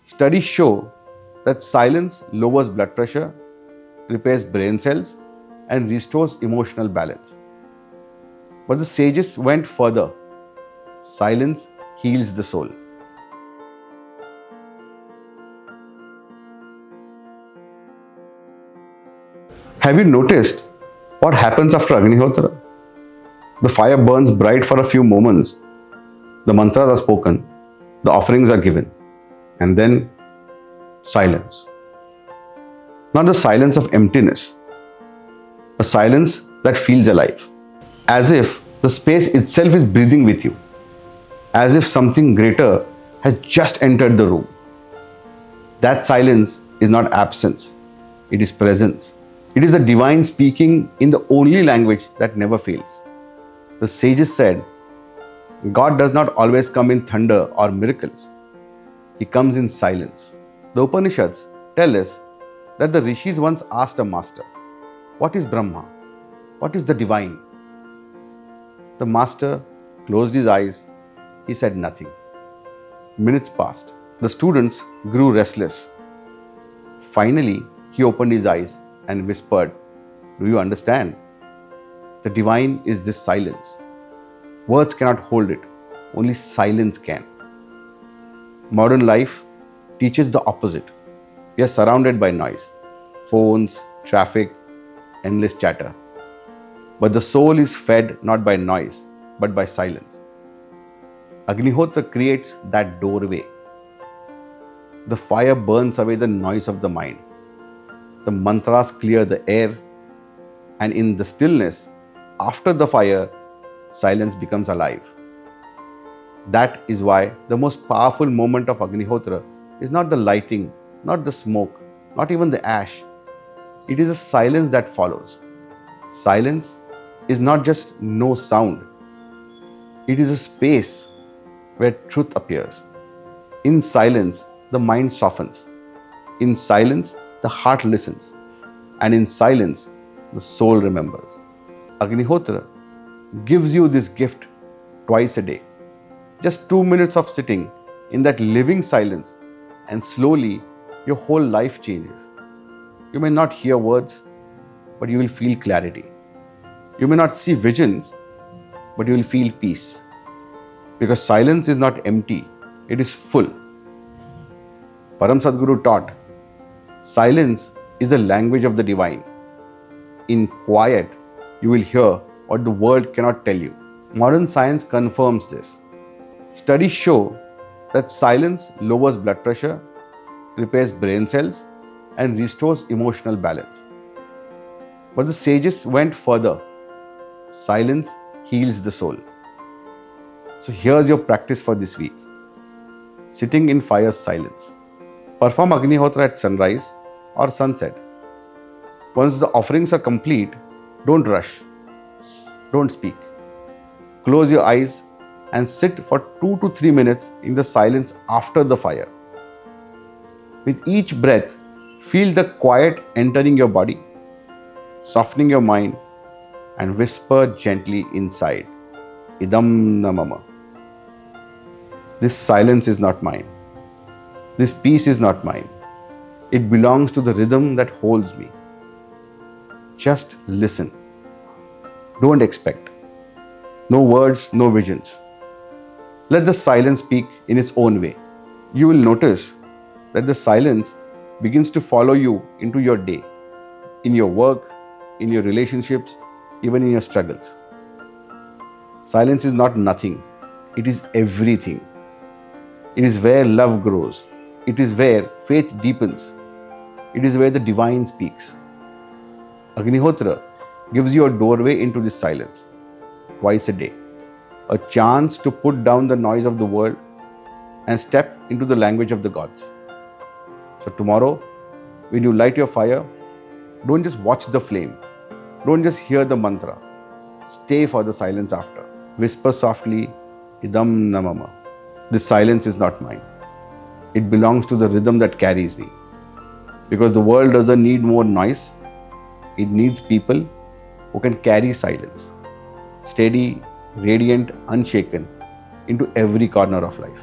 Studies show that silence lowers blood pressure, repairs brain cells, and restores emotional balance. But the sages went further. Silence heals the soul. Have you noticed what happens after Agnihotra? The fire burns bright for a few moments. The mantras are spoken, the offerings are given, and then silence. Not the silence of emptiness, a silence that feels alive, as if the space itself is breathing with you, as if something greater has just entered the room. That silence is not absence, it is presence. It is the divine speaking in the only language that never fails. The sages said, God does not always come in thunder or miracles. He comes in silence. The Upanishads tell us that the rishis once asked a master, what is Brahma? What is the divine? The master closed his eyes. He said nothing. Minutes passed. The students grew restless. Finally, he opened his eyes and whispered, do you understand? The divine is this silence. Words cannot hold it. Only silence can. Modern life teaches the opposite. We are surrounded by noise, phones, traffic, endless chatter. But the soul is fed not by noise, but by silence. Agnihotra creates that doorway. The fire burns away the noise of the mind. The mantras clear the air, and in the stillness, after the fire, silence becomes alive. That is why the most powerful moment of Agnihotra is not the lighting, not the smoke, not even the ash. It is the silence that follows. Silence is not just no sound. It is a space where truth appears. In silence, the mind softens. In silence, the heart listens. And in silence, the soul remembers. Agnihotra gives you this gift twice a day. Just 2 minutes of sitting in that living silence, and slowly your whole life changes. You may not hear words, but you will feel clarity. You may not see visions, but you will feel peace. Because silence is not empty, it is full. Param Sadguru taught, silence is the language of the divine. In quiet, you will hear what the world cannot tell you. Modern science confirms this. Studies show that silence lowers blood pressure, repairs brain cells, and restores emotional balance. But the sages went further. Silence heals the soul. So here's your practice for this week. Sitting in fire's silence. Perform Agnihotra at sunrise or sunset. Once the offerings are complete, don't rush. Don't speak. Close your eyes and sit for 2 to 3 minutes in the silence after the fire. With each breath, feel the quiet entering your body, softening your mind, and whisper gently inside, Idam namama. This silence is not mine. This peace is not mine. It belongs to the rhythm that holds me. Just listen. Don't expect. No words, no visions. Let the silence speak in its own way. You will notice that the silence begins to follow you into your day, in your work, in your relationships, even in your struggles. Silence is not nothing. It is everything. It is where love grows. It is where faith deepens. It is where the divine speaks. Agnihotra gives you a doorway into this silence, twice a day. A chance to put down the noise of the world and step into the language of the gods. So tomorrow, when you light your fire, don't just watch the flame. Don't just hear the mantra. Stay for the silence after. Whisper softly, Idam namama. This silence is not mine. It belongs to the rhythm that carries me. Because the world doesn't need more noise. It needs people who can carry silence, steady, radiant, unshaken, into every corner of life.